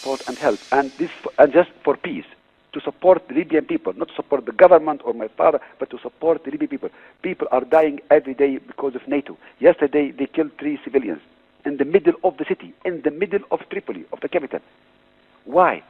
support and help, and just for peace, to support the Libyan people, not to support the government or my father, but to support the Libyan people. People are dying every day because of NATO. Yesterday, they killed 3 civilians in the middle of the city, in the middle of Tripoli, of the capital. Why?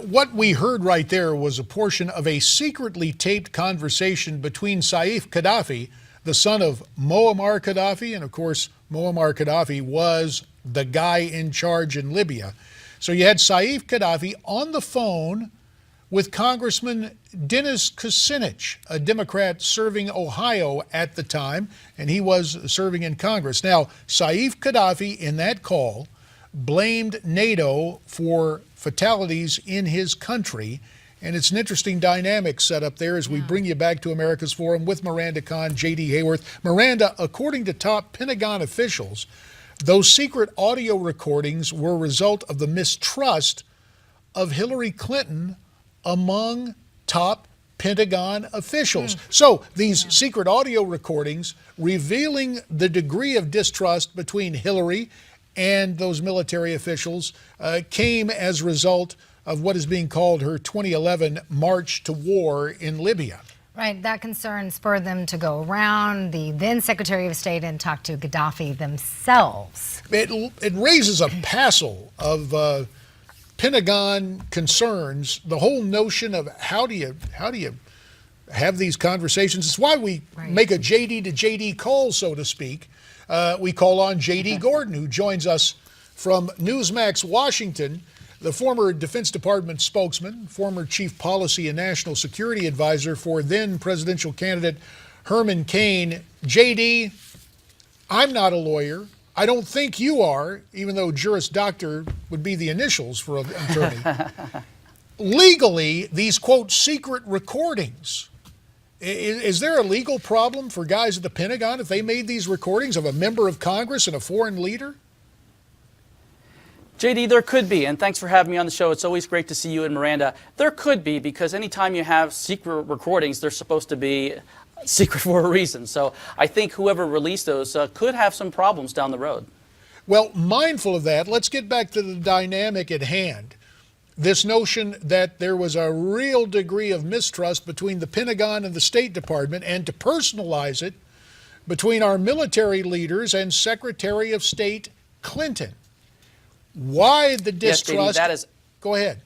What we heard right there was a portion of a secretly taped conversation between Saif Gaddafi, the son of Muammar Gaddafi, and of course, Muammar Gaddafi was the guy in charge in Libya. So you had Saif Gaddafi on the phone with Congressman Dennis Kucinich, a Democrat serving Ohio at the time, and he was serving in Congress. Now, Saif Gaddafi in that call blamed NATO for fatalities in his country, and it's an interesting dynamic set up there as we bring you back to America's Forum with Miranda Khan, J.D. Hayworth. Miranda, according to top Pentagon officials, those secret audio recordings were a result of the mistrust of Hillary Clinton among top Pentagon officials. So these secret audio recordings revealing the degree of distrust between Hillary and those military officials came as a result of what is being called her 2011 march to war in Libya. Right, that concern spurred them to go around the then Secretary of State and talk to Gaddafi themselves. It raises a passel of Pentagon concerns, the whole notion of how do you have these conversations. It's why we make a JD to JD call, so to speak. We call on J.D. Gordon, who joins us from Newsmax, Washington, the former Defense Department spokesman, former chief policy and national security advisor for then presidential candidate Herman Cain. J.D., I'm not a lawyer. I don't think you are, even though Juris Doctor would be the initials for an attorney. Legally, these, quote, secret recordings, is there a legal problem for guys at the Pentagon if they made these recordings of a member of Congress and a foreign leader? JD, there could be, and thanks for having me on the show. It's always great to see you and Miranda. There could be, because anytime you have secret recordings, they're supposed to be secret for a reason. So I think whoever released those could have some problems down the road. Well, mindful of that, let's get back to the dynamic at hand. This notion that there was a real degree of mistrust between the Pentagon and the State Department, and to personalize it, between our military leaders and Secretary of State Clinton. Why the distrust? Yes, JD, that is. Go ahead.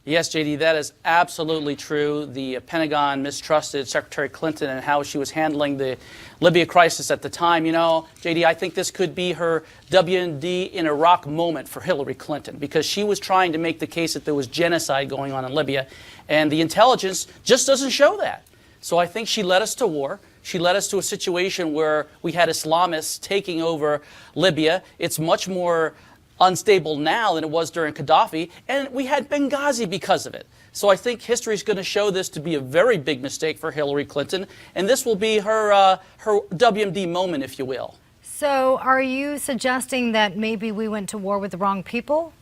Yes, JD, that is absolutely true. The Pentagon mistrusted Secretary Clinton and how she was handling the Libya crisis at the time. You know, JD, I think this could be her WMD in Iraq moment for Hillary Clinton, because she was trying to make the case that there was genocide going on in Libya, and the intelligence just doesn't show that. So I think she led us to war. She led us to a situation where we had Islamists taking over Libya. It's much more unstable now than it was during Gaddafi, and we had Benghazi because of it. So I think history is going to show this to be a very big mistake for Hillary Clinton, and this will be her WMD moment, if you will. So are you suggesting that maybe we went to war with the wrong people?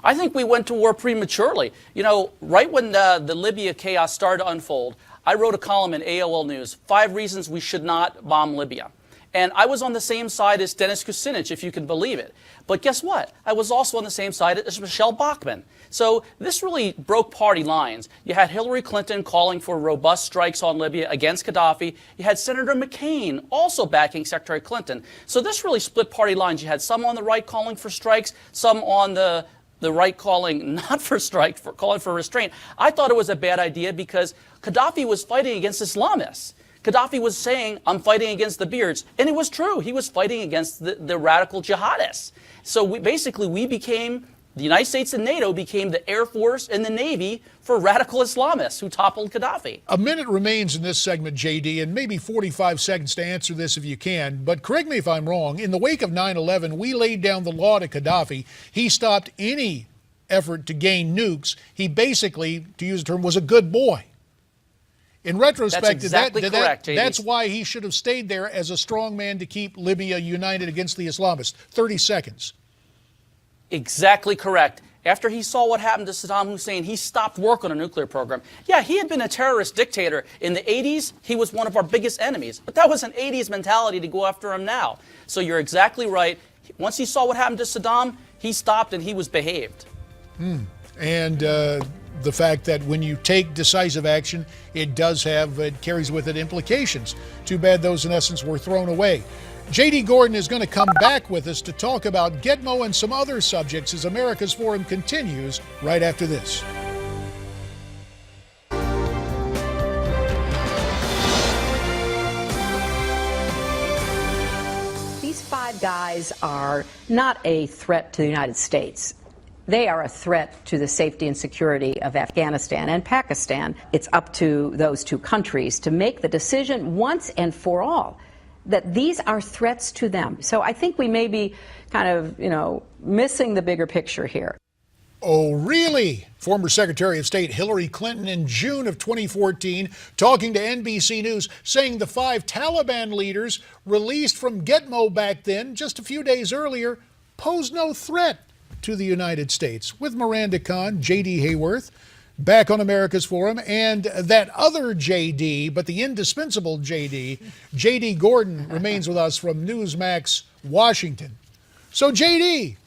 I think we went to war prematurely. You know, right when the Libya chaos started to unfold, I wrote a column in AOL News, 5 reasons we should not bomb Libya. And I was on the same side as Dennis Kucinich, if you can believe it. But guess what? I was also on the same side as Michelle Bachmann. So this really broke party lines. You had Hillary Clinton calling for robust strikes on Libya against Gaddafi. You had Senator McCain also backing Secretary Clinton. So this really split party lines. You had some on the right calling for strikes, some on the right calling not for strike, for calling for restraint. I thought it was a bad idea because Gaddafi was fighting against Islamists. Gaddafi was saying, I'm fighting against the beards. And it was true. He was fighting against the radical jihadists. So we became, the United States and NATO became the Air Force and the Navy for radical Islamists who toppled Gaddafi. A minute remains in this segment, JD, and maybe 45 seconds to answer this if you can. But correct me if I'm wrong. In the wake of 9/11, we laid down the law to Gaddafi. He stopped any effort to gain nukes. He basically, to use the term, was a good boy. In retrospect, that's exactly correct, that's why he should have stayed there as a strong man to keep Libya united against the Islamists. 30 seconds. Exactly correct. After he saw what happened to Saddam Hussein, he stopped work on a nuclear program. Yeah, he had been a terrorist dictator. In the 80s, he was one of our biggest enemies. But that was an 80s mentality to go after him now. So you're exactly right. Once he saw what happened to Saddam, he stopped and he was behaved. And the fact that when you take decisive action, it carries with it implications. Too bad those, in essence, were thrown away. J.D. Gordon is going to come back with us to talk about Gitmo and some other subjects as America's Forum continues right after this. These five guys are not a threat to the United States. They are a threat to the safety and security of Afghanistan and Pakistan. It's up to those two countries to make the decision once and for all that these are threats to them. So I think we may be kind of, missing the bigger picture here. Oh, really? Former Secretary of State Hillary Clinton in June of 2014 talking to NBC News saying the 5 Taliban leaders released from Gitmo back then, just a few days earlier, pose no threat to the United States. With Miranda Kahn, J.D. Hayworth, back on America's Forum, and that other J.D., but the indispensable J.D., J.D. Gordon remains with us from Newsmax, Washington. So, J.D.,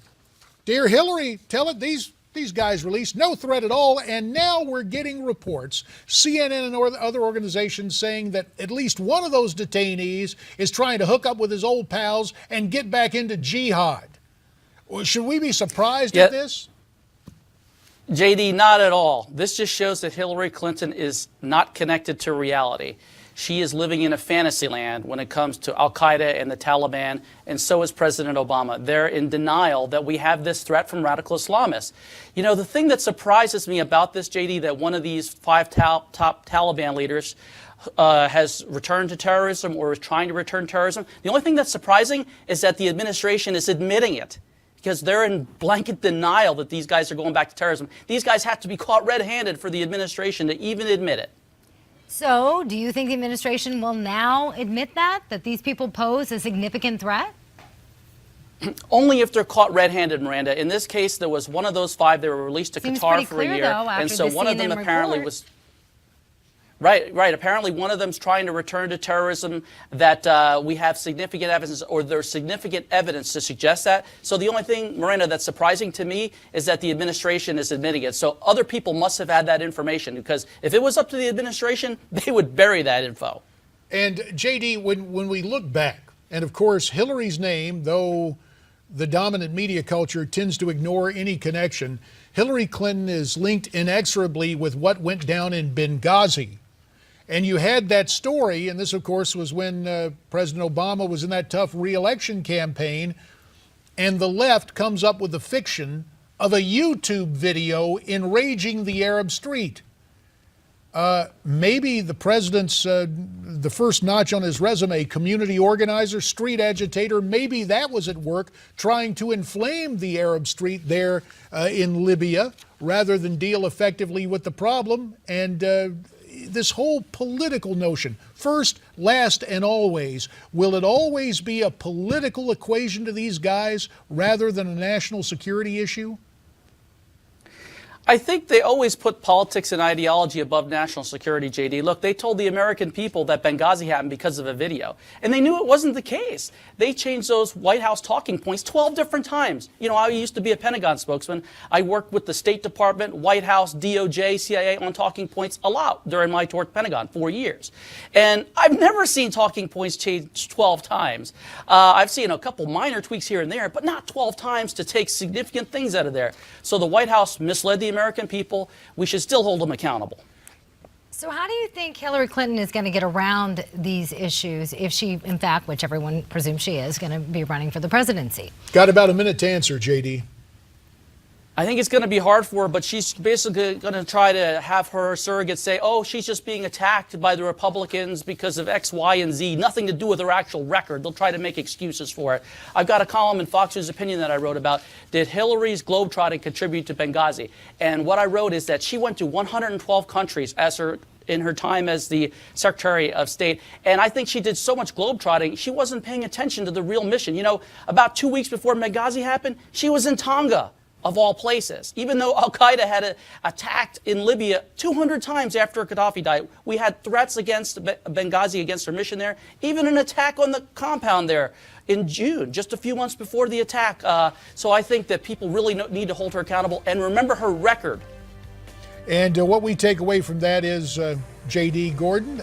dear Hillary, tell it these guys released no threat at all, and now we're getting reports, CNN and other organizations saying that at least one of those detainees is trying to hook up with his old pals and get back into jihad. Should we be surprised at this? JD, not at all. This just shows that Hillary Clinton is not connected to reality. She is living in a fantasy land when it comes to al-Qaeda and the Taliban, and so is President Obama. They're in denial that we have this threat from radical Islamists. The thing that surprises me about this, JD, that one of these 5 top Taliban leaders has returned to terrorism or is trying to return to terrorism. The only thing that's surprising is that the administration is admitting it, because they're in blanket denial that these guys are going back to terrorism. These guys have to be caught red-handed for the administration to even admit it. So, do you think the administration will now admit that these people pose a significant threat? Only if they're caught red-handed, Miranda. In this case, there was one of those 5 that were released to Qatar for a year, and so one of them apparently was... Right. Apparently, one of them's trying to return to terrorism. That we have significant evidence, or there's significant evidence to suggest that. So the only thing, Miranda, that's surprising to me is that the administration is admitting it. So other people must have had that information, because if it was up to the administration, they would bury that info. And J.D., when we look back, and of course Hillary's name, though the dominant media culture tends to ignore any connection, Hillary Clinton is linked inexorably with what went down in Benghazi. And you had that story, and this, of course, was when President Obama was in that tough re-election campaign, and the left comes up with the fiction of a YouTube video enraging the Arab street. Maybe the president's, the first notch on his resume, community organizer, street agitator, maybe that was at work trying to inflame the Arab street there in Libya rather than deal effectively with the problem. And this whole political notion, first, last, and always, will it always be a political equation to these guys rather than a national security issue? I think they always put politics and ideology above national security, JD. Look, they told the American people that Benghazi happened because of a video, and they knew it wasn't the case. They changed those White House talking points 12 different times. I used to be a Pentagon spokesman. I worked with the State Department, White House, DOJ, CIA on talking points a lot during my tour at Pentagon, 4 years. And I've never seen talking points change 12 times. I've seen a couple minor tweaks here and there, but not 12 times to take significant things out of there. So the White House misled the American people. We should still hold them accountable. So how do you think Hillary Clinton is going to get around these issues if she, in fact, which everyone presumes she is, going to be running for the presidency? Got about a minute to answer, J.D. I think it's going to be hard for her, but she's basically going to try to have her surrogates say, oh, she's just being attacked by the Republicans because of X, Y, and Z, nothing to do with her actual record. They'll try to make excuses for it. I've got a column in Fox News Opinion that I wrote about, did Hillary's globetrotting contribute to Benghazi? And what I wrote is that she went to 112 countries in her time as the Secretary of State. And I think she did so much globetrotting, she wasn't paying attention to the real mission. About 2 weeks before Benghazi happened, she was in Tonga, of all places. Even though al-Qaeda had attacked in Libya 200 times after Gaddafi died, we had threats against Benghazi, against our mission there, even an attack on the compound there in June, just a few months before the attack. So I think that people really need to hold her accountable and remember her record. And what we take away from that is, J.D. Gordon,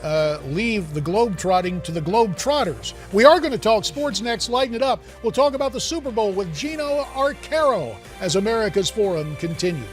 leave the globe-trotting to the globe-trotters. We are going to talk sports next. Lighten it up. We'll talk about the Super Bowl with Gino Arcaro as America's Forum continues.